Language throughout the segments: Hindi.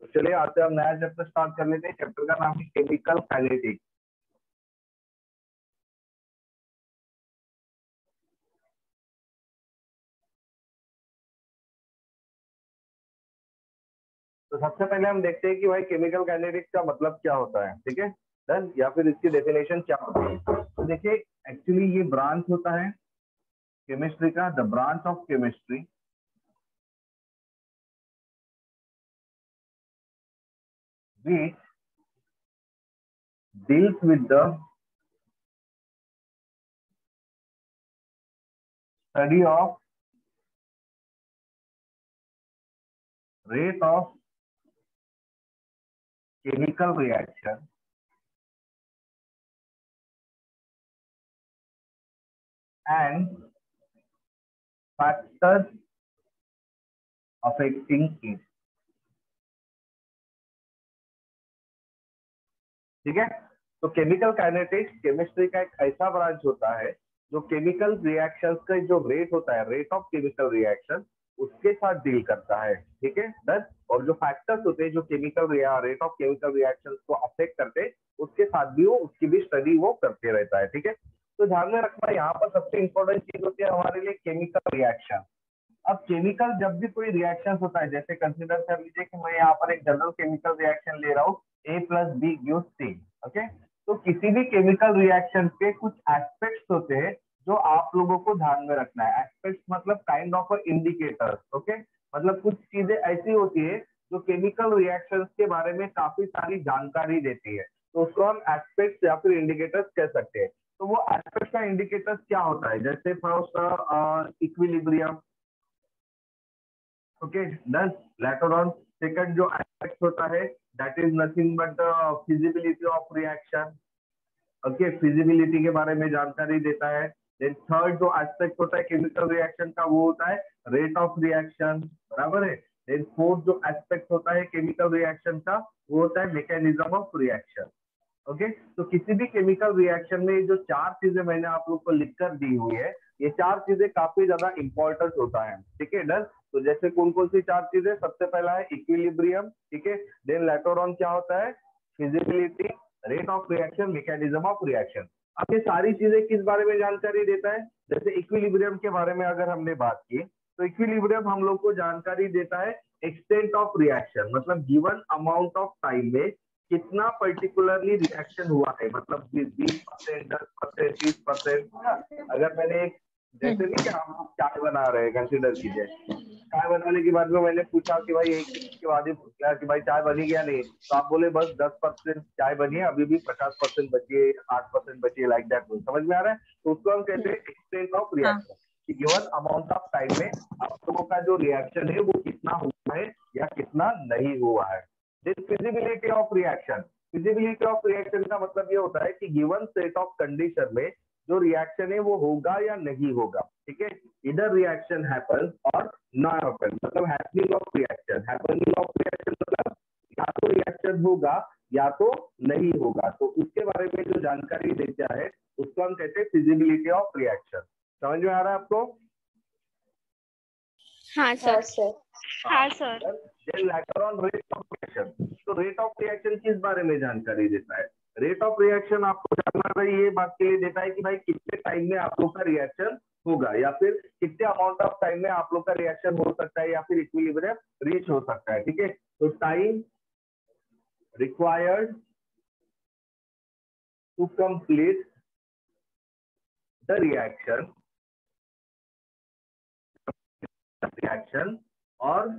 तो चलिए आज से हम नया चैप्टर स्टार्ट कर लेते हैं। चैप्टर का नाम है केमिकल काइनेटिक्स। तो सबसे पहले हम देखते हैं कि भाई केमिकल काइनेटिक्स का मतलब क्या होता है, ठीक है डन, या फिर इसकी डेफिनेशन क्या होती है। तो देखिए एक्चुअली ये ब्रांच होता है केमिस्ट्री का, the branch of chemistry which deals with the study of rate of chemical reaction and factors affecting it। ठीक है, तो केमिकल काइनेटिक्स केमिस्ट्री का एक ऐसा ब्रांच होता है जो केमिकल रिएक्शंस का जो रेट होता है, रेट ऑफ केमिकल रिएक्शन, उसके साथ डील करता है। ठीक है डन, और जो फैक्टर्स होते हैं जो chemical rate of chemical reactions को अफेक्ट करते हैं, उसके साथ भी वो उसकी भी स्टडी वो करते रहता है। ठीक है, तो ध्यान में रखना यहाँ पर सबसे इंपॉर्टेंट चीज होती है हमारे लिए केमिकल रिएक्शन। अब केमिकल जब भी कोई रिएक्शन होता है, जैसे कंसिडर कर लीजिए कि मैं यहाँ पर एक जनरल केमिकल रिएक्शन ले रहा हूँ, A+B गिव्स C। ओके, तो किसी भी केमिकल रिएक्शन के कुछ एस्पेक्ट्स होते हैं जो आप लोगों को ध्यान में रखना है। एस्पेक्ट्स मतलब काइंड ऑफ इंडिकेटर्स। ओके, मतलब कुछ चीजें ऐसी होती है जो केमिकल रिएक्शंस के बारे में काफी सारी जानकारी देती है, तो उसको हम एस्पेक्ट्स या फिर इंडिकेटर्स कह सकते हैं। तो वो एस्पेक्ट्स का इंडिकेटर्स क्या होता है, जैसे first equilibrium, okay done, later second जो एस्पेक्ट होता है that is nothing but the feasibility of reaction. Okay, feasibility के बारे में जानकारी देता है। देन थर्ड जो एस्पेक्ट होता है केमिकल रिएक्शन का वो होता है रेट ऑफ रिएक्शन, बराबर है। देन फोर्थ जो एस्पेक्ट होता है केमिकल रिएक्शन का वो होता है मैकेनिज्म ऑफ रिएक्शन। ओके, तो किसी भी केमिकल रिएक्शन में जो चार चीजें मैंने आप लोग को लिखकर दी हुई है, ये चार चीजें काफी ज्यादा इंपॉर्टेंट होता है। ठीक है डन, तो जैसे कौन कौन सी चार चीजें, सबसे पहला है इक्विलिब्रियम, ठीक है। देन लेटर ऑन क्या होता है, feasibility, rate of reaction, mechanism of reaction. अब ये सारी चीजें किस बारे में जानकारी देता है, जैसे इक्विलिब्रियम के बारे में अगर हमने बात की, तो इक्विलिब्रियम हम लोग को जानकारी देता है एक्सटेंट ऑफ रिएक्शन, मतलब गिवन अमाउंट ऑफ टाइम में कितना पर्टिकुलरली रिएक्शन हुआ है, मतलब 20%, 10%, 30%। अगर मैंने एक, जैसे नहीं कि हम लोग चाय बना रहे हैं, कंसिडर कीजिए चाय बनाने के बाद में मैंने पूछा कि भाई 1 मिनट के बाद ही पूछा कि भाई चाय बनी क्या नहीं, तो आप बोले बस 10% चाय बनी है, अभी भी 50% बची है, 8% बची है, लाइक दैट। समझ में आ रहा है, तो उसको हम कहते हैं एक्सटेंट ऑफ रिएक्शन, कि गिवन अमाउंट ऑफ टाइम में आप लोगों का जो रिएक्शन है वो कितना हुआ है या कितना नहीं हुआ है। Feasibility of reaction, feasibility of reaction का मतलब ये होता है कि गिवन सेट ऑफ कंडीशन में जो रिएक्शन है वो होगा या नहीं होगा। ठीक है, इधर रिएक्शन हैपन्स और नॉट हैपन, मतलब happening of reaction, happening of reaction मतलब या तो रिएक्शन होगा या तो नहीं होगा, तो उसके बारे में जो जानकारी देता है उसको हम कहते हैं फिजिबिलिटी ऑफ रिएक्शन। समझ में आ रहा है आपको? हाँ सर। हाँ sir. Later on rate of reaction, तो रेट ऑफ रिएक्शन किस बारे में जानकारी देता है, रेट ऑफ रिएक्शन आपको जानना भाई ये बात के लिए देता है कि भाई कितने टाइम में आप लोग का रिएक्शन होगा या फिर कितने अमाउंट ऑफ टाइम में आप लोग का रिएक्शन हो सकता है या फिर इक्विलिब्रियम रीच हो सकता है। ठीक है, तो time required to complete the reaction और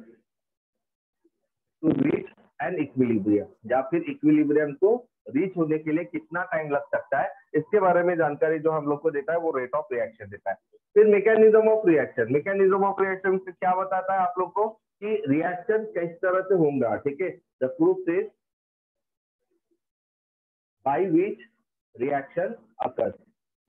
टू रीच एन इक्विलिब्रियम, या फिर इक्विलिब्रियम को रीच होने के लिए कितना टाइम लग सकता है, इसके बारे में जानकारी जो हम लोग को देता है वो रेट ऑफ रिएक्शन देता है। फिर mechanism of reaction, mechanism of reaction से क्या बताता है आप लोग को कि रिएक्शन किस तरह से होगा। ठीक है, the proof is by which reaction occurs,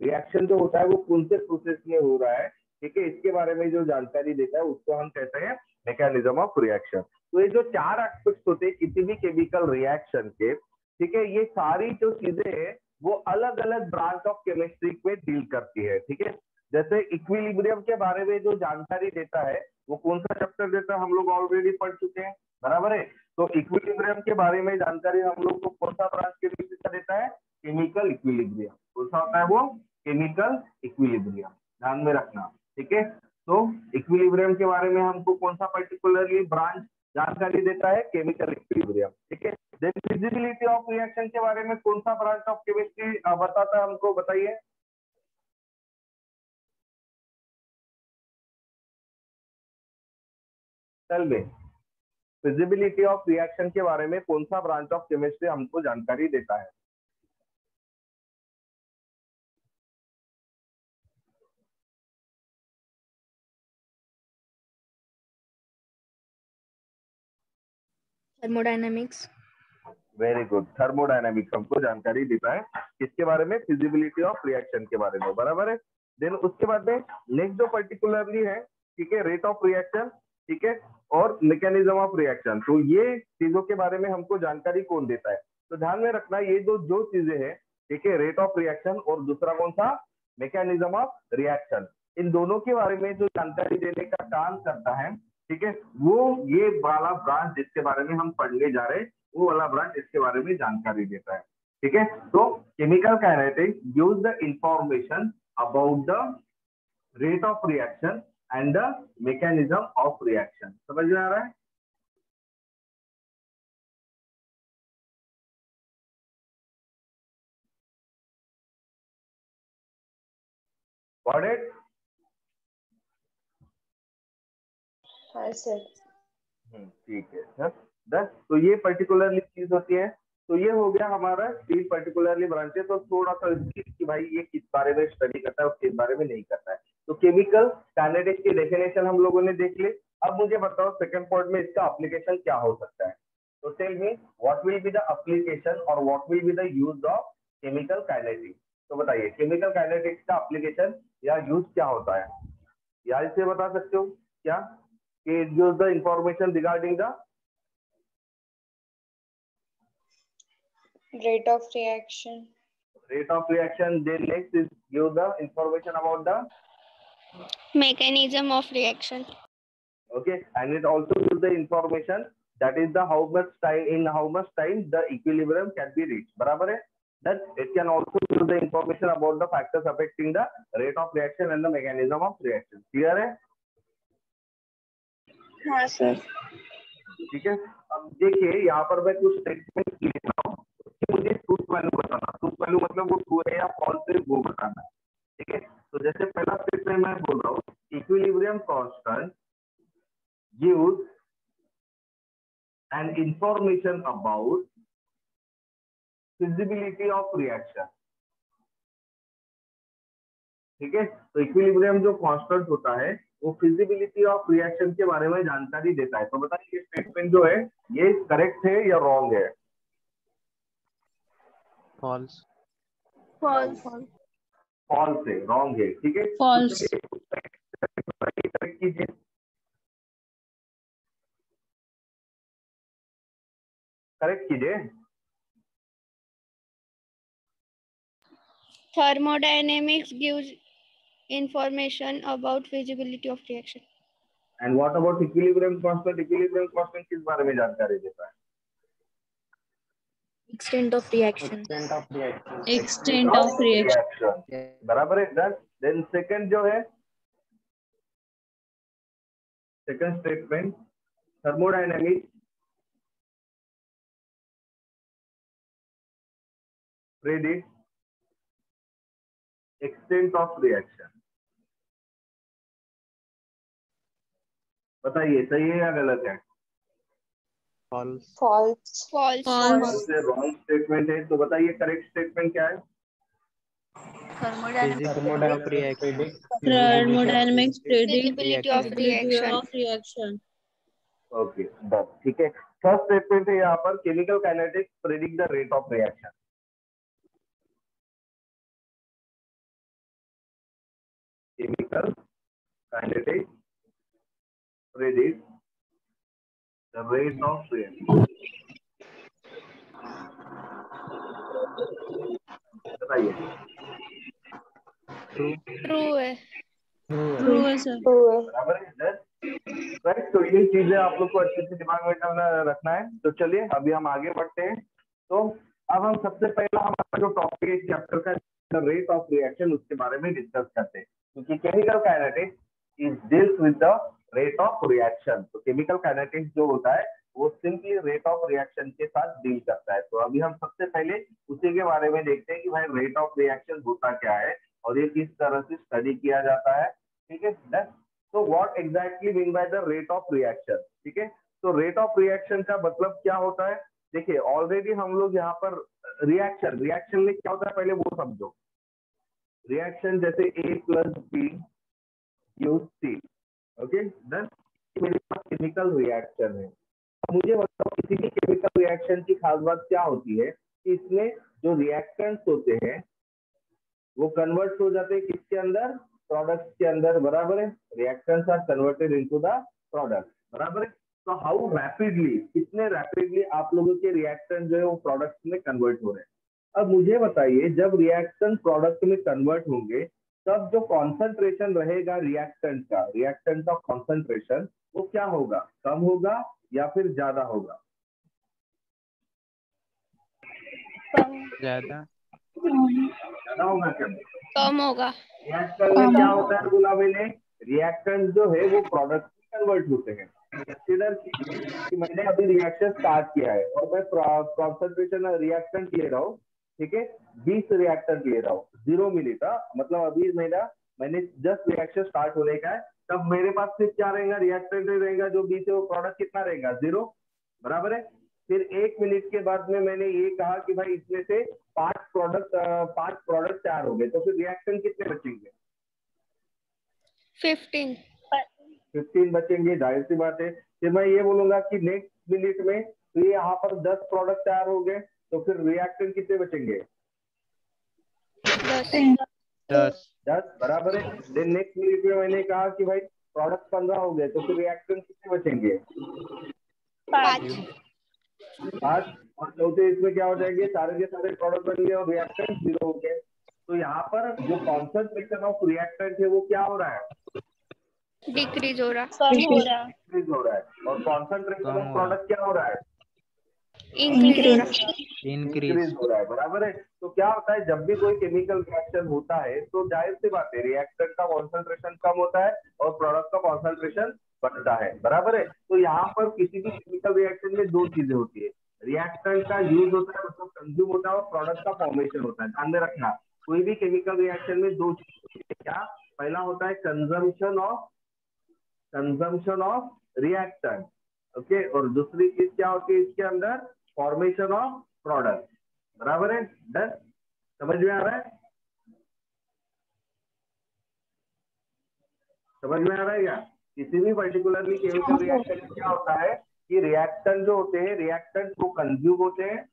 reaction जो होता है वो कौन से प्रोसेस में हो रहा है। ठीक है, इसके बारे में जो जानकारी देता है उसको हम कहते हैं मैकेनिज्म ऑफ रिएक्शन। तो ये जो चार एस्पेक्ट्स होते हैं किसी भी केमिकल रिएक्शन के, ठीक है, ये सारी जो चीजें हैं वो अलग अलग ब्रांच ऑफ केमिस्ट्री में डील करती है। ठीक है, जैसे इक्विलिब्रियम के बारे में जो जानकारी देता है वो कौन सा चैप्टर देता है हम लोग ऑलरेडी पढ़ चुके हैं, बराबर है। तो इक्विलिब्रियम के बारे में जानकारी हम लोग को कौन सा ब्रांच केमिस्ट्री का देता है, केमिकल इक्विलिब्रियम। कौन सा होता है वो, केमिकल इक्विलिब्रियम, ध्यान में रखना, ठीक है। तो इक्विलिब्रियम के बारे में हमको कौन सा पर्टिकुलरली ब्रांच जानकारी देता है, केमिकल इक्विलिब्रियम, ठीक है। देन फिजिबिलिटी ऑफ रिएक्शन के बारे में कौन सा ब्रांच ऑफ केमिस्ट्री बताता है हमको, बताइए। चल बे, फिजिबिलिटी ऑफ रिएक्शन के बारे में कौन सा ब्रांच ऑफ केमिस्ट्री हमको जानकारी देता है। थर्मोडायनेमिक्स। वेरी गुड, थर्मोडायनेमिक्स हमको जानकारी देता है किसके बारे में, फिजिबिलिटी ऑफ रिएक्शन के बारे में, बराबर है। देन उसके बाद में नेक्स्ट जो पर्टिकुलरली है, ठीक है, रेट ऑफ रिएक्शन, ठीक है, और मैकेनिज्म ऑफ रिएक्शन। तो ये चीजों के बारे में हमको जानकारी कौन देता है, तो ध्यान में रखना ये जो चीजें हैं, ठीक है, रेट ऑफ रिएक्शन और दूसरा कौन सा, मैकेनिज्म ऑफ रिएक्शन, इन दोनों के बारे में जो जानकारी देने का काम करता है, ठीक है, वो ये वाला ब्रांच जिसके बारे में हम पढ़ने जा रहे हैं, वो वाला ब्रांच इसके बारे में जानकारी देता है, ठीक है। तो chemical kinetics gives the information about the rate of reaction and the mechanism of reaction. समझ में आ रहा है। Got it? हाँ सर। ठीक है सर। दस, तो ये पर्टिकुलरली चीज होती है। तो ये हो गया हमारा तीन पर्टिकुलरली ब्रांचेस। तो थोड़ा सा कि भाई ये किस बारे में स्टडी करता है और किस बारे में नहीं करता है। तो केमिकल काइनेटिक्स की डेफिनेशन हम लोगों ने देख ली। अब मुझे बताओ सेकंड पॉइंट में इसका एप्लीकेशन क्या हो सकता है। तो tell me what will be the application और what will be the use of chemical kinetics. तो बताइए केमिकल काइनेटिक्स का एप्लीकेशन या यूज क्या होता है, या इसे बता सकते हो क्या कि use the information regarding the Rate of reaction. rate of reaction. Then next is give the information about the Mechanism of reaction. okay, and it also gives the information that is the how much time the equilibrium can be reached. बराबर है। That it can also give the information about the factors affecting the rate of reaction and the mechanism of reaction. Clear है? हाँ सर। ठीक है। अब देखिए यहाँ पर मैं कुछ स्टेटमेंट लिख रहा हूँ, मुझे ट्रूथ वैल्यू बताना। ट्रूथ वैल्यू मतलब वो ट्रू है या फॉल्स है वो बताना, ठीक है। तो जैसे पहला स्टेटमेंट मैं बोल रहा हूँ, equilibrium constant gives an information about feasibility of reaction, ठीक है। तो इक्विलिब्रियम जो कांस्टेंट होता है वो फिजिबिलिटी ऑफ रिएक्शन के बारे में जानकारी देता है। तो बताइए ये स्टेटमेंट जो है ये करेक्ट है या रॉन्ग है। फॉल्स। फॉल्स। फॉल्स है, रॉन्ग है, ठीक है। फॉल्स। करेक्ट कीजिए। करेक्ट कीजिए। Thermodynamics gives information about feasibility of reaction. And what about equilibrium constant. Equilibrium constant किस बारे में जानकारी देता है। Extent of reaction. Extent of reaction, बराबर है। देन सेकंड जो है, second statement, thermodynamics predict extent of reaction. बताइए सही है या गलत है। फॉल्स। False. False. फॉल्स है, रॉन्ग स्टेटमेंट है। तो बताइए करेक्ट स्टेटमेंट क्या है। Thermodynamics predict feasibility of reaction. Okay done, ठीक है। फर्स्ट स्टेटमेंट है यहाँ पर chemical kinetics predict the rate of reaction. Chemical kinetics predict the rate of reaction. बताइए। True है। ट्रू है सर। बराबर है। राइट। तो ये चीजें आप लोग को अच्छे से दिमाग में रखना है। तो चलिए अभी हम आगे बढ़ते हैं। तो अब हम सबसे पहला हमारा जो टॉपिक है चैप्टर का रेट ऑफ रिएक्शन, उसके बारे में डिस्कस करते हैं, क्योंकि chemical kinetics is deals with the rate of reaction. तो केमिकल काइनेटिक्स जो होता है वो सिंपली रेट ऑफ रिएक्शन के साथ डील करता है। तो अभी हम सबसे पहले उसी के बारे में देखते हैं कि भाई रेट ऑफ रिएक्शन होता क्या है और ये किस तरह से स्टडी किया जाता है। ठीक है। तो what exactly mean by the rate of reaction. ठीक है। तो रेट ऑफ रिएक्शन का मतलब क्या होता है? देखिए ऑलरेडी हम लोग यहाँ पर रिएक्शन में क्या होता है पहले वो समझो। रिएक्शन जैसे A + B gives C। Okay done. मेरे पास केमिकल रिएक्शन है। मुझे बताओ किसी भी केमिकल रिएक्शन की खास बात क्या होती है कि इसमें जो रिएक्टेंट्स होते हैं वो कन्वर्ट हो जाते हैं किसके अंदर? प्रोडक्ट्स के अंदर। बराबर है। Reactants are converted into the product. बराबर है। तो हाउ रैपिडली, कितने रैपिडली आप लोगों के रिएक्टेंट जो है वो प्रोडक्ट्स में कन्वर्ट हो रहे हैं। अब मुझे बताइए जब रिएक्शन प्रोडक्ट में कन्वर्ट होंगे तब जो कॉन्सेंट्रेशन रहेगा रिएक्टेंट का कॉन्सेंट्रेशन वो क्या होगा? कम होगा या फिर ज्यादा होगा? ज्यादा ज्यादा होगा क्या? कम होगा। रिएक्शन में क्या होता है बोला मैंने? रिएक्टेंट जो है वो प्रोडक्ट में कन्वर्ट होते हैं। कंसीडर कि मैंने अभी रिएक्शन स्टार्ट किया है और मैं कॉन्सेंट्रेशन रिएक्टेंट ले रहा हूँ। ठीक है। 20 रिएक्टेंट ले रहा हूँ 0 मिनट। मतलब अभी मैंने जस्ट रिएक्शन स्टार्ट होने का है, तब मेरे पास सिर्फ क्या रहेगा? रिएक्टेंट रहेगा जो 20 है, वो प्रोडक्ट कितना रहेगा? 0। बराबर है। फिर 1 मिनट के बाद में मैंने ये कहा कि भाई इसमें से 5 प्रोडक्ट तैयार हो गए, तो फिर रिएक्शन कितने बचेंगे? 15 बचेंगे। जाहिर सी बात है। फिर मैं ये बोलूंगा कि नेक्स्ट मिनट में तो ये यहाँ पर 10 प्रोडक्ट तैयार हो गए, तो फिर रिएक्टेंट कितने बचेंगे? 10। बराबर है। देन नेक्स्ट मिनट में मैंने कहा कि भाई प्रोडक्ट 15 हो गए, तो फिर रिएक्टेंट कितने बचेंगे? 5। और चौथे इसमें क्या हो जाएंगे? सारे के सारे प्रोडक्ट बन गए और रिएक्टेंट 0 हो गए। तो यहाँ पर जो कॉन्सेंट्रेशन ऑफ रिएक्टेंट है वो क्या हो रहा है? डिक्रीज हो रहा इंक्रीज हो रहा है। और कॉन्सेंट्रेशन ऑफ प्रोडक्ट क्या हो रहा है? इंक्रीज हो रहा है। बराबर है। तो क्या होता है जब भी कोई केमिकल रिएक्शन होता है तो जाहिर सी बात है रिएक्टेंट का कॉन्सेंट्रेशन कम होता है और प्रोडक्ट का कॉन्सेंट्रेशन बढ़ता है। बराबर है। तो यहाँ पर किसी भी केमिकल रिएक्शन में दो चीजें होती है। रिएक्टेंट का यूज होता है, मतलब कंज्यूम होता है, और प्रोडक्ट का फॉर्मेशन होता है। ध्यान में रखना कोई भी केमिकल रिएक्शन में दो चीजें होती है। क्या? पहला होता है कंजम्पशन ऑफ रिएक्टेंट। ओके। और दूसरी चीज क्या होती है इसके अंदर? Formation of product. बराबर है। डन। समझ में आ रहा है? समझ में आ रहा है क्या? किसी भी पर्टिकुलरली केमिकल रिएक्शन में क्या होता है कि रिएक्टेंट जो होते हैं, रिएक्टेंट वो कंज्यूम होते हैं।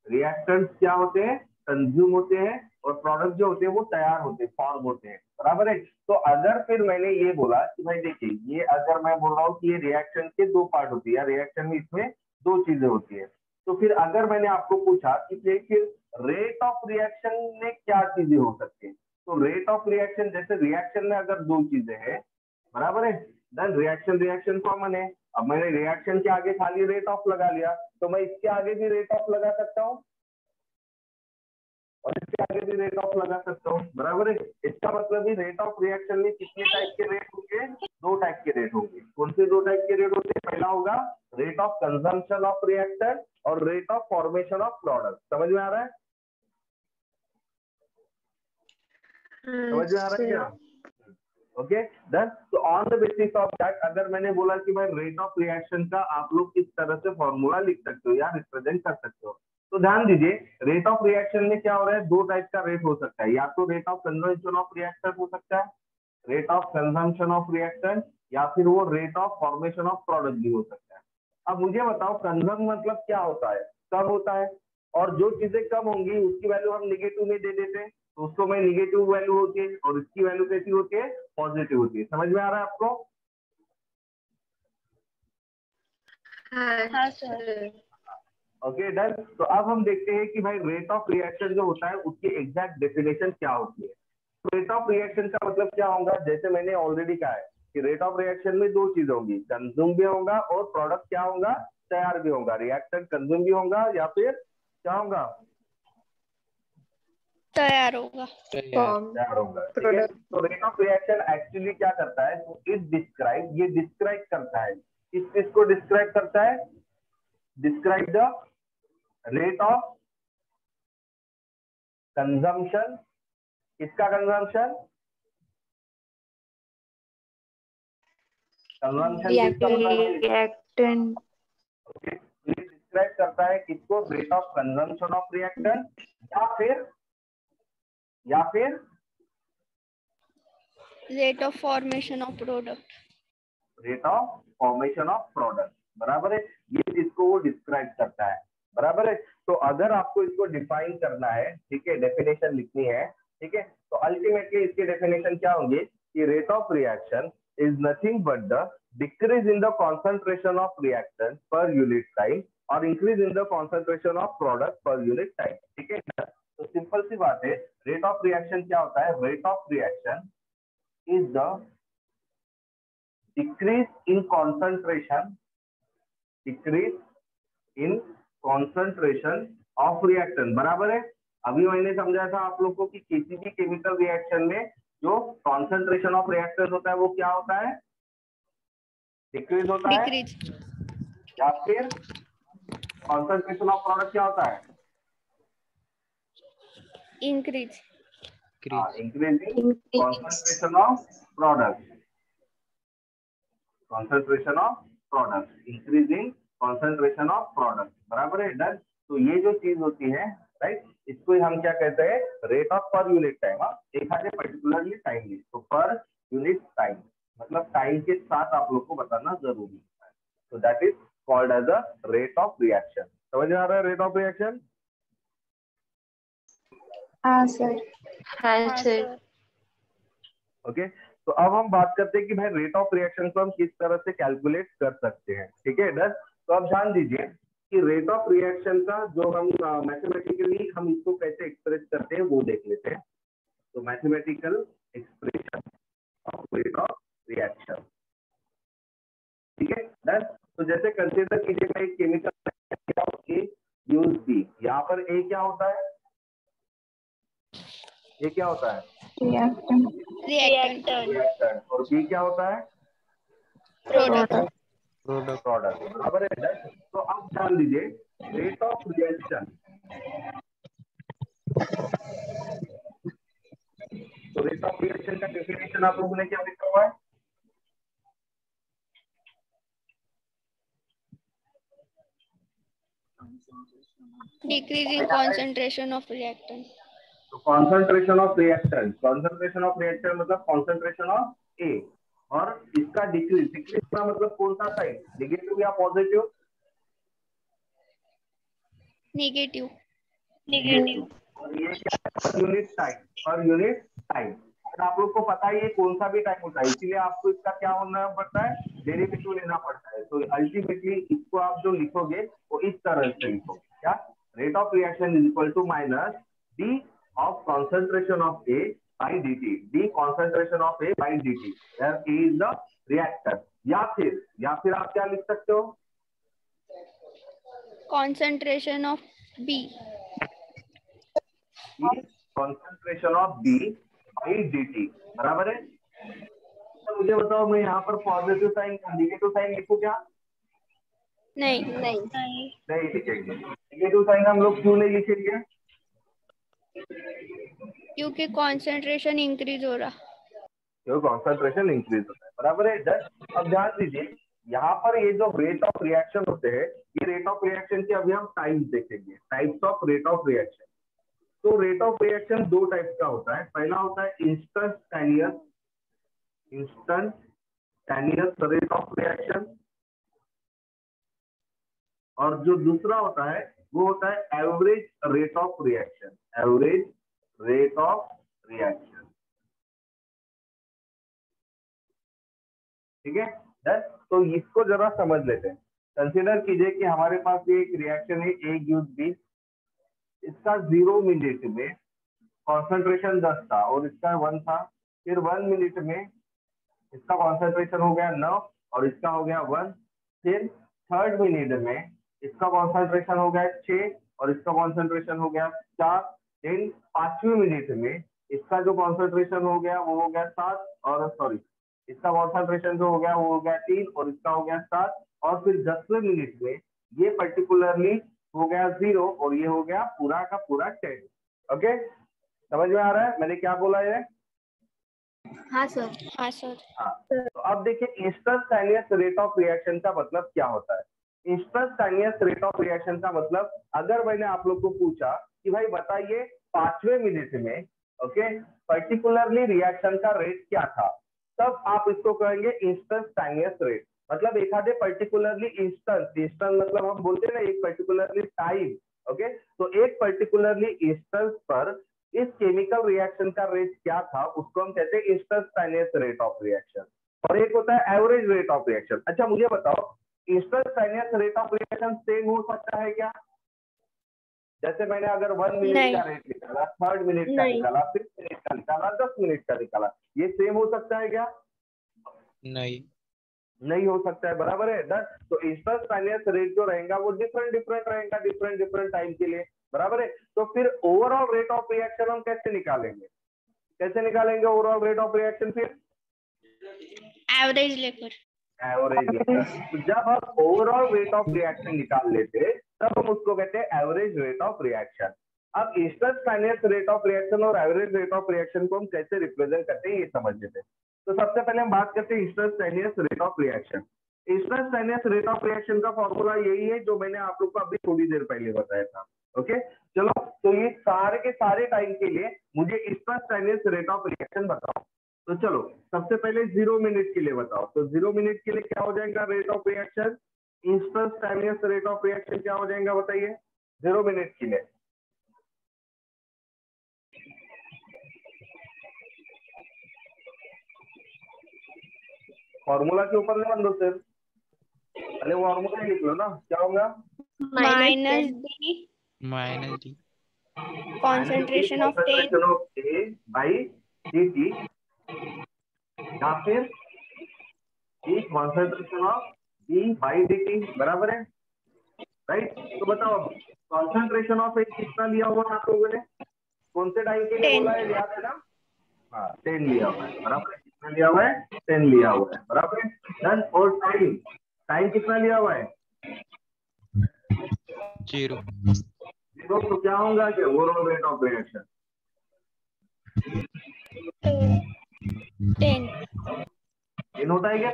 रिएक्टेंट्स क्या होते हैं? कंज्यूम होते हैं। और प्रोडक्ट जो होते हैं वो तैयार होते हैं, फॉर्म होते हैं। बराबर है। तो अगर फिर मैंने ये बोला कि भाई देखिए, ये अगर मैं बोल रहा हूँ कि ये रिएक्शन के दो पार्ट होती है, रिएक्शन में इसमें दो चीजें होती है, तो फिर अगर मैंने आपको पूछा कि फिर रेट ऑफ रिएक्शन में क्या चीजें हो सकती है, तो रेट ऑफ रिएक्शन जैसे रिएक्शन में अगर दो चीजें हैं, बराबर है, देन रिएक्शन कॉमन है। अब मैंने रिएक्शन के आगे खाली रेट ऑफ लगा लिया, तो मैं इसके आगे भी रेट ऑफ लगा सकता हूँ और इसके आगे भी रेट ऑफ लगा सकता हूँ। बराबर है। इसका मतलब ही रेट ऑफ रिएक्शन में कितने टाइप के रेट होंगे? दो टाइप के रेट होंगे। कौन से दो टाइप के रेट होते हैं? पहला होगा rate of consumption of reactant और rate of formation of product. समझ में आ रहा है? समझ में आ रहा है क्या? Okay done. तो on the basis of that अगर मैंने बोला कि भाई रेट ऑफ रिएक्शन का आप लोग किस तरह से फॉर्मूला लिख सकते हो या रिप्रेजेंट कर सकते हो, तो ध्यान दीजिए रेट ऑफ रिएक्शन में क्या हो रहा है? दो टाइप का रेट हो सकता है। या तो rate of consumption of reactant हो सकता है, rate of consumption of reactant, या फिर वो rate of formation of product भी हो सकता है। अब मुझे बताओ कंजम मतलब क्या होता है? कम होता है। और जो चीजें कम होंगी उसकी वैल्यू हम निगेटिव में दे देते हैं, तो उसको मैं निगेटिव वैल्यू होती है, और इसकी वैल्यू कैसी होती है? पॉजिटिव होती है। समझ में आ रहा है आपको? हाँ सर। Okay done. तो अब हम देखते हैं कि भाई रेट ऑफ रिएक्शन जो होता है उसकी एग्जैक्ट डेफिनेशन क्या होती है। रेट ऑफ रिएक्शन का मतलब क्या होगा? जैसे मैंने ऑलरेडी कहा है कि रेट ऑफ रिएक्शन में दो चीज होंगी, कंज्यूम भी होगा और प्रोडक्ट क्या होगा, तैयार भी होगा। रिएक्टेंट कंज्यूम भी होगा या फिर क्या होगा, तैयार होगा। तैयार होगा। ठीक है, तो रेट ऑफ रिएक्शन एक्चुअली क्या करता है, इट डिस्क्राइब, ये डिस्क्राइब करता है, किस चीज को डिस्क्राइब करता है, describe the rate of consumption. किसका कंजम्पशन, कंजम्पशन किसका रिएक्टेंट। ओके, ये डिस्क्राइब करता है किसको, rate of consumption of reactant या फिर rate of formation of product. Rate of formation of product, बराबर है, ये इसको वो डिस्क्राइब करता है, बराबर है। तो अगर आपको इसको डिफाइन करना है, ठीक है, डेफिनेशन लिखनी है, ठीक है, तो अल्टीमेटली इसके डेफिनेशन क्या होंगे कि rate of reaction is nothing but the decrease in the concentration of reactant per unit time और increase in the concentration of product per unit time. ठीक है, तो सिंपल सी बात है, रेट ऑफ रिएक्शन क्या होता है, rate of reaction is the decrease in concentration of reactant, बराबर है। अभी मैंने समझाया था आप लोग को कि किसी भी केमिकल रिएक्शन में जो कॉन्सेंट्रेशन ऑफ रिएक्टेंट होता है वो क्या होता है, डिक्रीज होता है, या फिर कॉन्सेंट्रेशन ऑफ प्रोडक्ट क्या होता है, increase. Increasing concentration of product, concentration of product, increasing concentration of product, बराबर है, डन। तो ये जो चीज होती है, राइट, इसको हम क्या कहते हैं, रेट ऑफ पर यूनिट टाइम। एखादे पर्टिकुलरली टाइम में, तो पर यूनिट टाइम मतलब टाइम के साथ आप लोग को बताना जरूरी है। तो that is called as the rate of reaction. समझ में आ रहा है रेट ऑफ रिएक्शन? हाँ सर। हाँ सर। ओके, तो अब हम बात करते हैं कि भाई रेट ऑफ रिएक्शन को हम किस तरह से कैलकुलेट कर सकते हैं। ठीक है डन। तो अब ध्यान दीजिए कि रेट ऑफ रिएक्शन का जो हम मैथमेटिकली हम इसको कैसे एक्सप्रेस करते हैं वो देख लेते हैं। तो mathematical expression of rate of reaction, ठीक है डन। तो जैसे कंसीडर कीजिए मैं एक केमिकल ए यूज बी, यहाँ पर ए क्या होता है, ये क्या होता है, रिएक्टेंट, और बी क्या होता है, प्रोडक्ट। बराबर है। तो अब ध्यान दीजिए रेट ऑफ रिएक्शन, तो रेट ऑफ रिएक्शन का डेफिनेशन आप लोगों ने क्या लिखा हुआ है, डिक्रीजिंग कॉन्सेंट्रेशन ऑफ रिएक्टेंट। तो कॉन्सेंट्रेशन ऑफ रिएक्टेंट मतलब कॉन्सेंट्रेशन ऑफ ए, और इसका डिक्रीज का मतलब कौन सा साइड, नेगेटिव या पॉजिटिव, नेगेटिव। और ये क्या यूनिट टाइम, अगर आप लोग को पता है ये कौन सा भी टाइम होता है, इसीलिए आपको इसका क्या होना पड़ता है, डेरिवेटिव लेना पड़ता है। तो अल्टीमेटली इसको आप जो लिखोगे वो इस तरह से लिखोगे, क्या, rate of reaction is equal to minus D of concentration of A by dt, d concentration of A by dt, where A is the reactant। या फिर आप क्या लिख सकते हो, concentration of B, concentration of B by dt, बराबर है। तो मुझे बताओ मैं यहाँ पर पॉजिटिव साइन नेगेटिव साइन लिखूं क्या, नहीं लिखेंगे। नेगेटिव साइन हम लोग क्यों नहीं लिखेंगे, क्योंकि कॉन्सेंट्रेशन इंक्रीज हो रहा, कॉन्सेंट्रेशन इंक्रीज होता है, बराबर है। अब ध्यान दीजिए यहाँ पर ये जो रेट ऑफ रिएक्शन होते हैं, ये रेट ऑफ रिएक्शन के अभी हम टाइप्स देखेंगे, types of rate of reaction. तो रेट ऑफ रिएक्शन दो टाइप का होता है, पहला होता है इंस्टेंटेनियस रेट ऑफ रिएक्शन, और जो दूसरा होता है वो होता है एवरेज रेट ऑफ रिएक्शन, ठीक है डन। तो इसको जरा समझ लेते हैं। कंसीडर कीजिए कि हमारे पास ये एक रिएक्शन है ए यूज बी, इसका 0 मिनट में कॉन्सेंट्रेशन 10 था और इसका 1 था, फिर 1 मिनट में इसका कॉन्सेंट्रेशन हो गया 9 और इसका हो गया 1। फिर थर्ड मिनट में इसका कॉन्सेंट्रेशन हो गया 6 और इसका कॉन्सेंट्रेशन हो गया 4। देन 5वें मिनट में इसका जो कॉन्सेंट्रेशन हो गया वो हो गया 7 और सॉरी इसका कॉन्सेंट्रेशन जो हो गया वो हो गया 3 और इसका हो गया 7। और फिर 10वें मिनट में ये पर्टिकुलरली हो गया 0 और ये हो गया पूरा का पूरा 10। ओके, समझ में आ रहा है मैंने क्या बोला है? हाँ सर। हाँ सर। हाँ, तो अब देखिए इंस्टेंटेनियस रेट ऑफ रिएक्शन का मतलब क्या होता है। इंस्टेंटेनियस रेट ऑफ रिएक्शन का मतलब, अगर मैंने आप लोग को पूछा कि भाई बताइए 5वें मिनट में ओके पर्टिकुलरली रिएक्शन का रेट क्या था, तब आप इसको कहेंगे इंस्टेंटेनियस रेट। मतलब एक आधे पर्टिकुलरली इंस्टेंट मतलब हम बोलते हैं ना एक पर्टिकुलरली टाइम। ओके, तो एक पर्टिकुलरली इंस्टेंस पर इस केमिकल रिएक्शन का रेट क्या था उसको हम कहते हैं इंस्टेंटेनियस रेट ऑफ रिएक्शन। और एक होता है एवरेज रेट ऑफ रिएक्शन। अच्छा मुझे बताओ, instantaneous rate of reaction same हो सकता है क्या? जैसे मैंने अगर 1 मिनट का रेट निकाला, 3rd मिनट का निकाला, 5th मिनट का निकाला, 10 मिनट का निकाला, ये सेम हो सकता है क्या? नहीं हो सकता है, बराबर है। तो इंस्टेंटेनियस रेट जो रहेगा वो डिफरेंट रहेगा डिफरेंट टाइम के लिए, बराबर है। तो फिर ओवरऑल रेट ऑफ रिएक्शन हम कैसे निकालेंगे ओवरऑल रेट ऑफ रिएक्शन? फिर एवरेज लेकर। तो जब हम ओवरऑल रेट ऑफ रिएक्शन निकाल लेते तब हम उसको कहते हैं एवरेज रेट ऑफ रिएक्शन। अब इंस्टेंटेनियस रेट ऑफ रिएक्शन और एवरेज रेट ऑफ रिएक्शन को हम कैसे रिप्रेजेंट करते हैं ये समझ लेते हैं। तो सबसे पहले हम बात करते हैं instantaneous rate of reaction. Instantaneous rate of reaction का फॉर्मूला यही है जो मैंने आप लोग को अभी थोड़ी देर पहले बताया था। ओके चलो, तो ये सारे के सारे टाइम के लिए मुझे इंस्टेंटेनियस रेट ऑफ रिएक्शन बताओ। तो चलो सबसे पहले 0 मिनट के लिए बताओ। तो 0 मिनट के लिए क्या हो जाएगा rate of reaction? Instantaneous rate of reaction क्या हो जाएगा बताइए 0 मिनट के लिए? फॉर्मूला के ऊपर ध्यान दो सिर्फ, पहले फॉर्मूला ही लिख लो ना। क्या होगा? Minus D concentration of A by dt या फिर concentration of E by dt, बराबर है, राइट। तो बताओ कॉन्सेंट्रेशन ऑफ A कितना लिया हुआ है आप लोगों ने? कौन से टाइम के लिए बोला है, याद है ना? हाँ 10 लिया हुआ है, बराबर है। कितना लिया हुआ है? 10 लिया हुआ है, बराबर है। डन। और टाइम कितना लिया हुआ है? 0। तो क्या होगा कि ओवरऑल रेट ऑफ रिएक्शन 10 होता है क्या?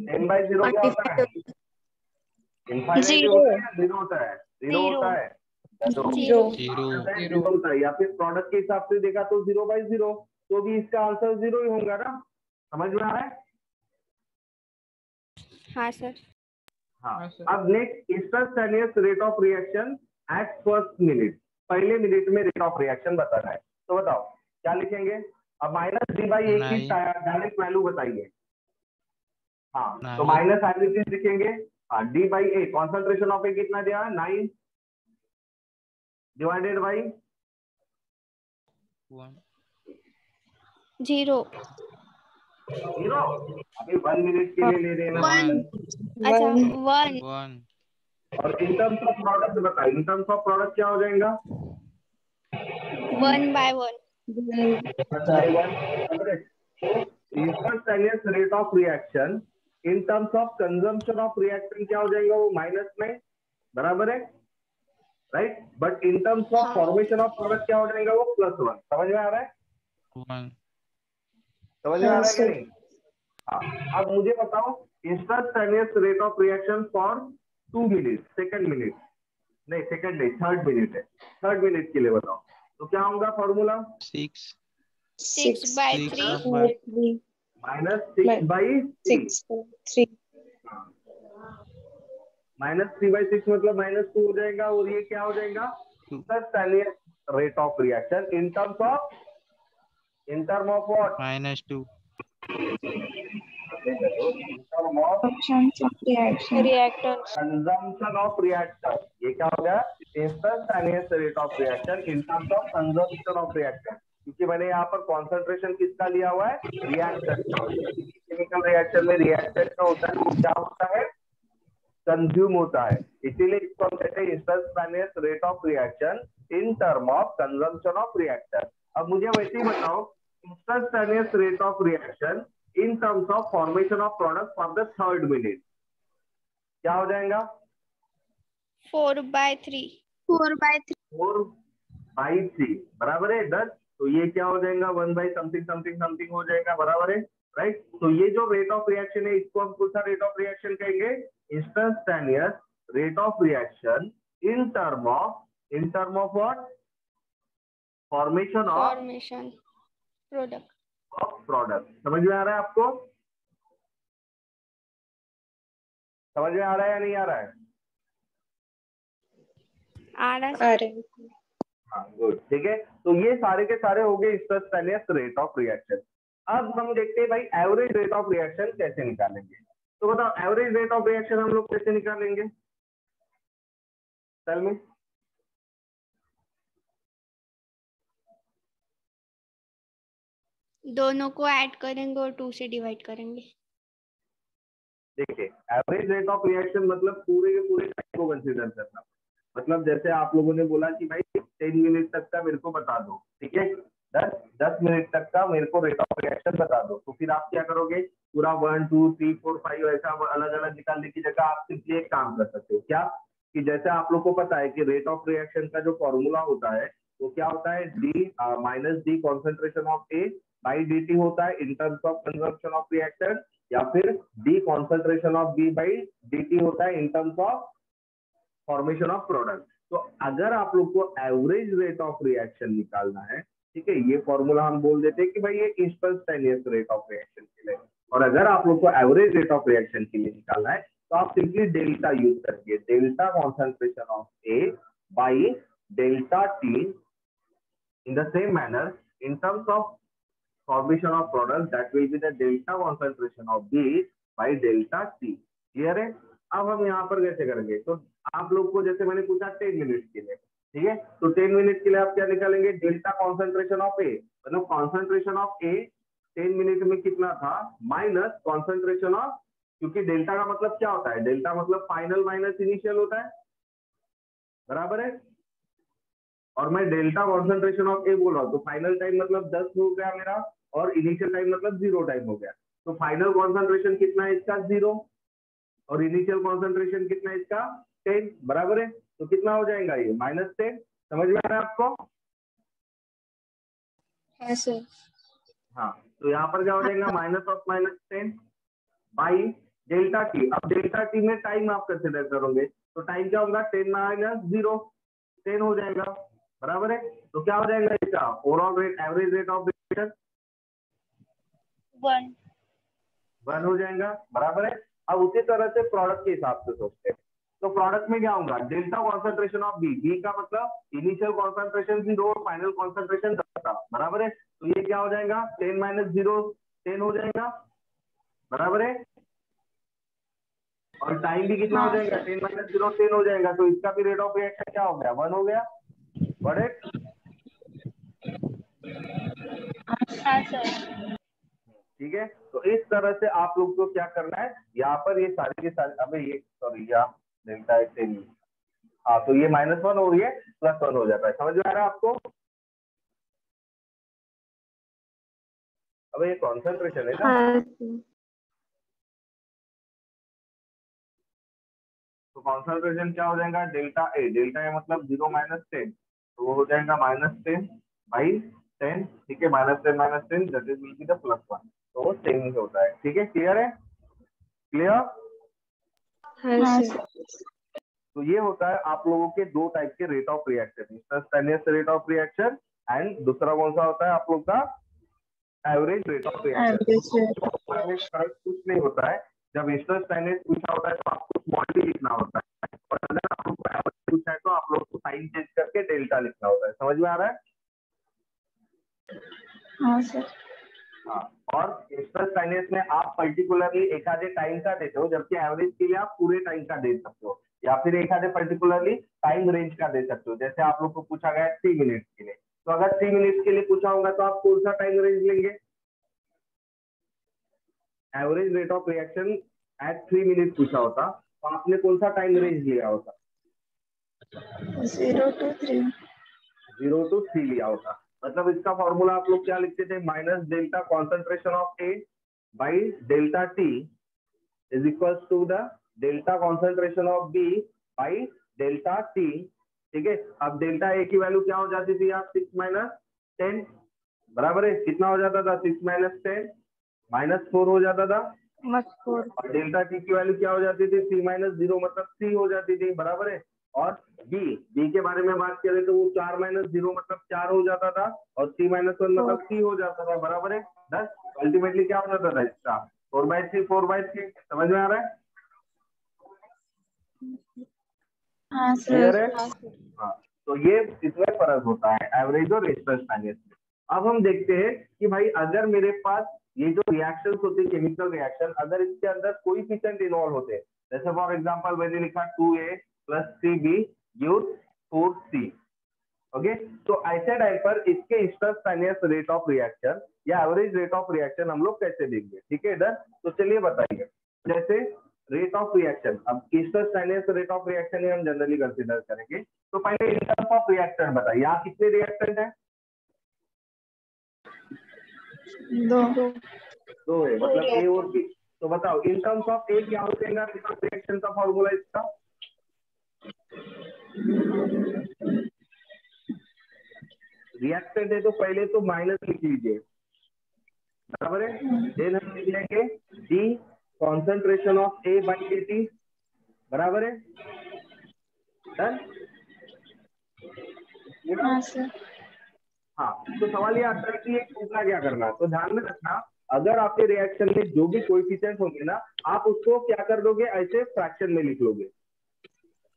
10 by 0 क्या होता है? इनफाइनाइट होता है या 0 होता है? 0 होता है, 0 होता है। या फिर प्रोडक्ट के हिसाब से देखा तो 0 by 0, तो भी इसका आंसर 0 ही होगा ना। समझ में आ रहा है? हाँ सर। हाँ, अब next instantaneous rate of reaction at first minute. पहले मिनट में रेट ऑफ रिएक्शन बताना है, तो बताओ क्या लिखेंगे? अब माइनस डी बाई ए की डायरेक्ट वैल्यू बताइए। हाँ तो माइनस एज लिखेंगे। हाँ D by A, concentration of A कितना दिया है? 9 डिवाइडेड बाई 0। अभी 1 मिनट के लिए ले रहे हैं ना। 1। और इन टर्म्स ऑफ प्रोडक्ट बताइए, इन टर्म्स ऑफ प्रोडक्ट क्या हो जाएगा? 1 by 1। Instantaneous rate of reaction in terms of consumption of reactant क्या हो जाएगा? वो माइनस में, बराबर है, right. But in terms of formation of product क्या हो जाएगा? वो +1। समझ में आ रहा है? समझ में आ रहा है कि नहीं? हाँ, अब मुझे बताओ instantaneous rate of reaction for 2 minute, second minute नहीं, सेकंड नहीं, 3rd मिनट है। 3rd मिनट के लिए बताओ तो क्या होगा formula? 6 by 3 minus 6 by 3 minus 3 by 6 मतलब -2 हो जाएगा। और ये क्या हो जाएगा? Instantaneous rate of reaction in term of what? -2 consumption of reactor. ये क्या हो गया? Instantaneous rate of reaction in terms of conservation of reaction, क्योंकि मैंने यहाँ पर कॉन्सेंट्रेशन किसका लिया हुआ है, रिएक्टेंट का। केमिकल रिएक्शन में रिएक्टेंट का होता है वो क्या होता है, कंज्यूम होता है, इसीलिए इसको हम कहते हैं instantaneous rate of reaction in term of consumption of reactor. अब मुझे वैसे ही बताओ instantaneous rate of reaction in terms of formation of product for the 3rd minute क्या हो जाएगा? 4/3 बराबर है 10। तो ये क्या हो जाएगा 1 बाई समथिंग समथिंग समथिंग हो जाएगा, बराबर है, राइट। तो ये जो रेट ऑफ रिएक्शन है इसको हम कौन सा रेट ऑफ रिएक्शन कहेंगे, instantaneous rate of reaction in term of what, formation of product. समझ में आ रहा है आपको? समझ में आ रहा है या नहीं आ रहा है? आ रहा है। हाँ गुड, ठीक है। तो ये सारे के सारे हो गए इंस्टेंटेनियस रेट ऑफ रिएक्शन। अब हम देखते हैं भाई एवरेज रेट ऑफ रिएक्शन कैसे निकालेंगे। तो बताओ एवरेज रेट ऑफ रिएक्शन हम लोग कैसे निकालेंगे? Tell me. दोनों को ऐड करेंगे और 2 से डिवाइड करेंगे। देखिए एवरेज रेट ऑफ रिएक्शन मतलब पूरे के पूरे टाइम को कंसीडर करना। मतलब जैसे आप लोगों ने बोला कि भाई 10 मिनट तक का मेरे को बता दो, ठीक है, 10 मिनट तक का मेरे को रेट ऑफ रिएक्शन बता दो, तो फिर आप क्या करोगे, पूरा 1 2 3 4 5 ऐसा अलग अलग निकालने की जगह आप सिर्फ एक काम कर सकते हो, क्या कि जैसे आप लोग को पता है कि रेट ऑफ रिएक्शन का जो फॉर्मूला होता है वो क्या होता है, D concentration of A by dt होता है इन terms of consumption of reactant, या फिर D concentration of B by dt होता है इन terms of formation of product. तो अगर आप लोग को एवरेज रेट ऑफ रिएक्शन निकालना है, ठीक है, ये फॉर्मूला हम बोल देते हैं कि भाई ये इंस्टेंटेनियस रेट ऑफ रिएक्शन के लिए, और अगर आप लोग को एवरेज रेट ऑफ रिएक्शन के लिए निकालना है तो आप सिंपली डेल्टा यूज करेंगे, delta concentration of A by delta T in the same manner in terms of formation of product that will be the delta concentration of B by delta T। Clear है? अब हम यहाँ पर कैसे करेंगे, तो आप लोग को जैसे मैंने पूछा 10 मिनट के लिए, ठीक है, तो 10 मिनट के लिए आप क्या निकालेंगे, डेल्टा कॉन्सेंट्रेशन ऑफ ए, मतलब कॉन्सेंट्रेशन ऑफ ए 10 मिनट में कितना था माइनस कॉन्सेंट्रेशन ऑफ, क्योंकि डेल्टा का मतलब क्या होता है, डेल्टा मतलब फाइनल माइनस इनिशियल होता है, बराबर है, और मैं डेल्टा कॉन्सेंट्रेशन ऑफ ए बोल रहा हूँ, तो फाइनल टाइम मतलब 10 हो गया मेरा और इनिशियल टाइम मतलब 0 टाइम हो गया। तो फाइनल कॉन्सेंट्रेशन कितना है इसका 0 और इनिशियल कॉन्सेंट्रेशन कितना है इसका 10, बराबर है, तो कितना हो जाएगा ये -10। समझ में आ रहा है आपको? हाँ सर। हाँ, तो यहाँ पर क्या हो जाएगा -10 बाई डेल्टा टी। अब डेल्टा टी में टाइम आप कंसिडर करोगे तो टाइम क्या होगा 10 - 0 10 हो जाएगा, बराबर है, तो क्या हो जाएगा इसका overall rate average rate of reaction 1 हो जाएगा, बराबर है। अब उसी तरह से प्रोडक्ट के हिसाब से सोचते हैं, तो प्रोडक्ट में क्या होगा, डेल्टा कॉन्सेंट्रेशन ऑफ बी का मतलब इनिशियल कॉन्सेंट्रेशन 0 और फाइनल कॉन्सेंट्रेशन 10 था, बराबर है, तो ये क्या हो जाएगा 10 - 0 10 हो जाएगा, बराबर है, और टाइम भी कितना हो जाएगा 10 - 0 10 हो जाएगा, तो इसका भी रेट ऑफ रिएक्शन क्या हो गया 1 हो गया, बड़े। हाँ सर। ठीक है, तो इस तरह से आप लोग को क्या करना है, यहाँ पर ये सारे के सारे, अबे ये सॉरी यहाँ डेल्टा है 10, हाँ, तो ये -1 हो रही है +1 हो जाता है। समझ में आ रहा है आपको? अब ये कॉन्सेंट्रेशन है ना, तो कॉन्सेंट्रेशन क्या हो जाएगा डेल्टा ए मतलब 0 - 10, तो वो हो जाएगा -10 बाई 10, ठीक है, -10 - 10 that is will be the +1, तो वो 10 ही होता है। ठीक है, क्लियर है? क्लियर? हाँ तो ये होता है आप लोगों के दो टाइप के rate of reaction, instantaneous rate of reaction and दूसरा कौन सा होता है आप लोग का एवरेज रेट ऑफ रिएक्शन। कुछ नहीं होता है, जब इंस्टेंटेनियस पूछा होता है तो आपको स्मॉल डी लिखना होता है, और अगर आप लोग को एवरेज पूछा है तो आप लोग को साइन चेंज करके डेल्टा लिखना होता है। समझ में आ रहा है? हाँ सर। हाँ, और इंस्टेंटेनियस में आप पर्टिकुलरली एक आधे टाइम का देते हो, जबकि एवरेज के लिए आप पूरे टाइम का दे सकते हो। या फिर एक आधे पर्टिकुलरली टाइम रेंज का दे सकते हो। जैसे आप लोग को पूछा गया 3 मिनट के लिए, तो अगर 3 मिनट के लिए पूछा होगा तो आप कौन सा टाइम रेंज लेंगे? Average rate of reaction at 3 minute पूछा होता तो आपने कौन सा टाइम रेंज लिया होता? 0 to 3। 0 to 3 लिया होता। मतलब इसका फॉर्मूला आप लोग क्या लिखते थे? Minus delta concentration of A by delta T is equals to the delta concentration of B by delta T. ठीक है, अब डेल्टा ए की वैल्यू क्या हो जाती थी आप? 6 माइनस 10 बराबर है कितना हो जाता था? 6 माइनस 10 -4 हो जाता था। -4 और डेल्टा टी की वैल्यू क्या हो जाती थी? 3 माइनस 0 मतलब 3 हो जाती थी, बराबर है। और बी के बारे में बात करें तो वो 4 माइनस 0 मतलब 4 हो जाता था और 3 माइनस 1 मतलब 3 हो जाता था, बराबर है 10। अल्टीमेटली क्या हो जाता था इसका? 4/3 4/3। समझ में आ रहा है? हाँ क्लियर सर। है? हाँ, तो ये इसमें फर्क होता है एवरेज और रेजिस्टेंस टाइम। अब हम देखते हैं कि भाई अगर मेरे पास ये जो रिएक्शन होती है केमिकल रिएक्शन, अगर इसके अंदर कोएफिशिएंट इन्वॉल्व होते हैं, जैसे फॉर एग्जांपल मैंने लिखा 2A + 3B gives 4C। Okay, तो ऐसे टाइम पर इसके इंस्टेंटेनियस रेट ऑफ रिएक्शन या एवरेज रेट ऑफ रिएक्शन हम लोग कैसे देंगे? ठीक है इधर, तो चलिए बताइए। जैसे रेट ऑफ रिएक्शन, अब इंस्टेंटेनियस रेट ऑफ रिएक्शन ही हम जनरली कंसीडर करेंगे। तो पहले इन टर्म्स ऑफ रिएक्टेंट बताइए, यहाँ कितने रिएक्टेंट है? 2 है, मतलब ए और बी। तो बताओ इन टर्म्स ऑफ ए क्या हो जाएगा रिएक्शन का फॉर्मूला इसका? रिएक्टेंट है तो पहले तो माइनस लिख लीजिए, बराबर है। देन हम लिख लेंगे D concentration of A by D T, बराबर है। डन? हाँ सर। हाँ, तो सवाल ये आता है कि ये दूसरा क्या करना है। तो ध्यान में रखना, अगर आपके रिएक्शन में जो भी कोएफिशिएंट होंगे ना, आप उसको क्या कर दोगे? ऐसे फ्रैक्शन में लिख लोगे।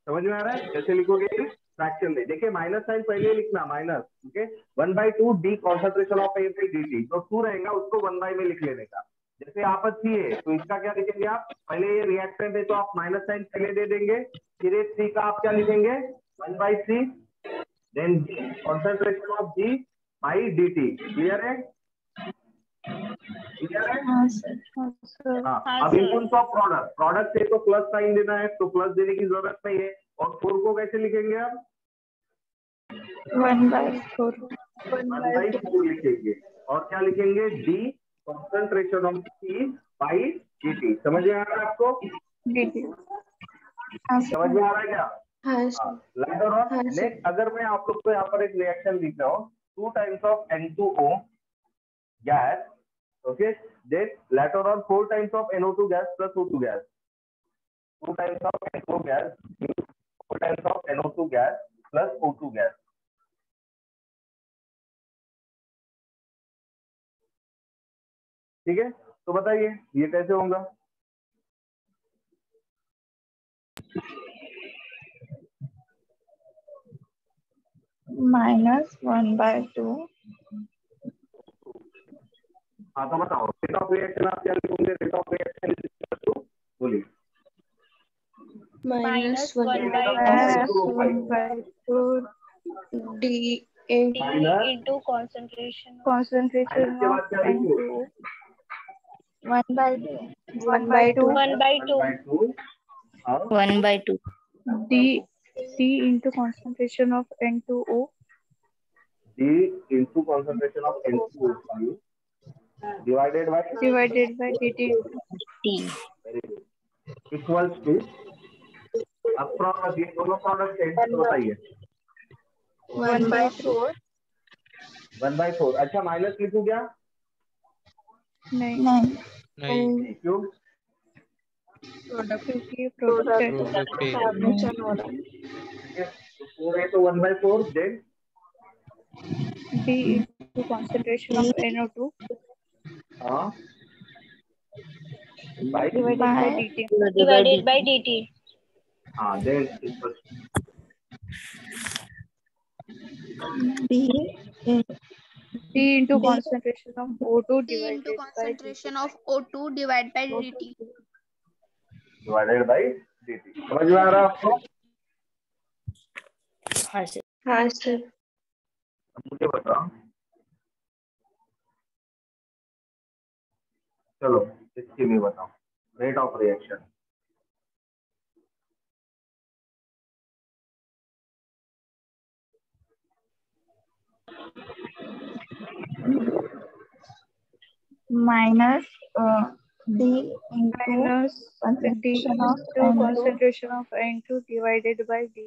समझ में आ रहा है? कैसे लिखोगे? फ्रैक्शन में। देखिए माइनस साइन पहले लिखना, minus, okay. 1/2 D concentration of A by D T, तो 2 रहेगा उसको 1 में लिख लेने का। जैसे आपस सी है तो इसका क्या लिखेंगे आप? पहले ये रिएक्टेंट है तो आप माइनस साइन पहले दे देंगे, फिर ये सी का आप क्या लिखेंगे? 1/3 then concentration of G by D T. Clear है? क्लियर है? हाँ सर। हाँ, अब in terms of product, product से तो प्लस साइन देना है तो प्लस देने की जरूरत नहीं है। और 4 को कैसे लिखेंगे आप? 1/4 1/4 लिखेंगे। और क्या लिखेंगे? D concentration of C by D T. समझ में आ रहा है आपको? डी। समझ में आ रहा है क्या? हाँ हाँ, लेटर ऑन। हाँ सर। नेक्स्ट अगर मैं आप लोग को यहाँ पर एक रिएक्शन लिख रहा हूँ, 2 times of N2O gas, okay, then later on 4 times of NO2 gas plus O2 gas. 2 times of NO2 gas gives 4 times of NO2 gas plus O2 gas. ठीक है, तो बताइए ये कैसे होगा? -1/2। हाँ, तो बताओ रेट ऑफ रिएक्शन आप क्या लिखोगे? Rate of reaction is equal to, बोलिए। -1/2 dA into concentration concentration के बाद of क्या लिखोगे? N2O 1/2 1/2 हाँ 1/2 D into concentration of N2O D into concentration of N2O divided by dt T equals to, अब प्रोडक्ट, ये दोनों प्रोडक्ट है तो बताइए। 1/4 1/4। अच्छा, माइनस लिखूं क्या? नहीं क्यों? क्योंकि प्रोडक्ट प्रोडक्ट हो रहा है। ठीक है, तो 4 है तो 1/4 then D into concentration of NO2 हाँ बाई divided by dt. हाँ then equals D into concentration of O2 T into divided by concentration of O2 divided by dt. Divided by dt। समझ में आ रहा है आपको? हाँ सर। हाँ सर। अब मुझे बताओ, चलो इसके लिए बताओ, rate of reaction. Minus d into minus d concentration of into N2 concentration of N2 divided by d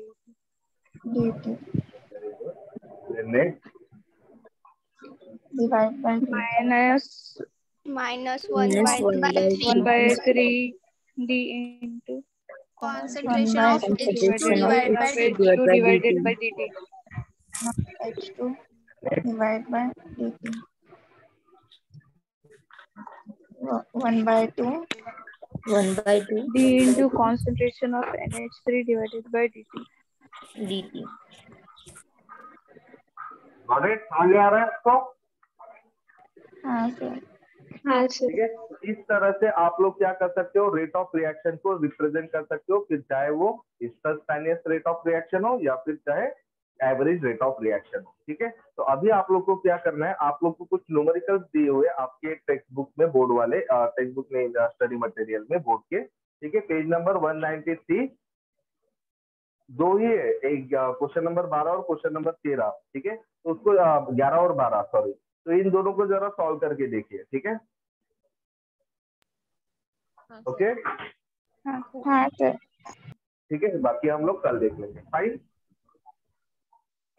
dt next divided by d minus Minus Minus 1 by 1 by 3 3 d into concentration by of H2 concentration of divided by H2 dt. H2 divided by dt of H2 divided by dt 1 by 2 d into concentration of NH3 divided by dt dt। Got it? समझ आ रहा है आपको? हाँ सर। हाँ ठीक सर। है, तो इस तरह से आप लोग क्या कर सकते हो, रेट ऑफ रिएक्शन को रिप्रेजेंट कर सकते हो, फिर चाहे वो इंस्टेंटेनियस रेट ऑफ रिएक्शन हो या फिर चाहे एवरेज रेट ऑफ रिएक्शन हो। ठीक है, तो अभी आप लोग को क्या करना है, आप लोग को कुछ न्यूमेरिकल्स दिए हुए आपके टेक्स्ट बुक में, बोर्ड वाले टेक्स्ट बुक में, स्टडी मटेरियल में, बोर्ड के। ठीक है, पेज नंबर 193 दो ही है, एक क्वेश्चन नंबर 12 और क्वेश्चन नंबर 13। ठीक है, तो उसको 11 और 12 सॉरी, तो इन दोनों को जरा सॉल्व करके देखिए। ठीक है, ओके हाँ सर। ठीक है, बाकी हम लोग कल देख लेंगे। फाइन,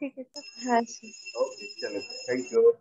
ठीक है सर। हाँ सर। ओके, चलो, थैंक यू।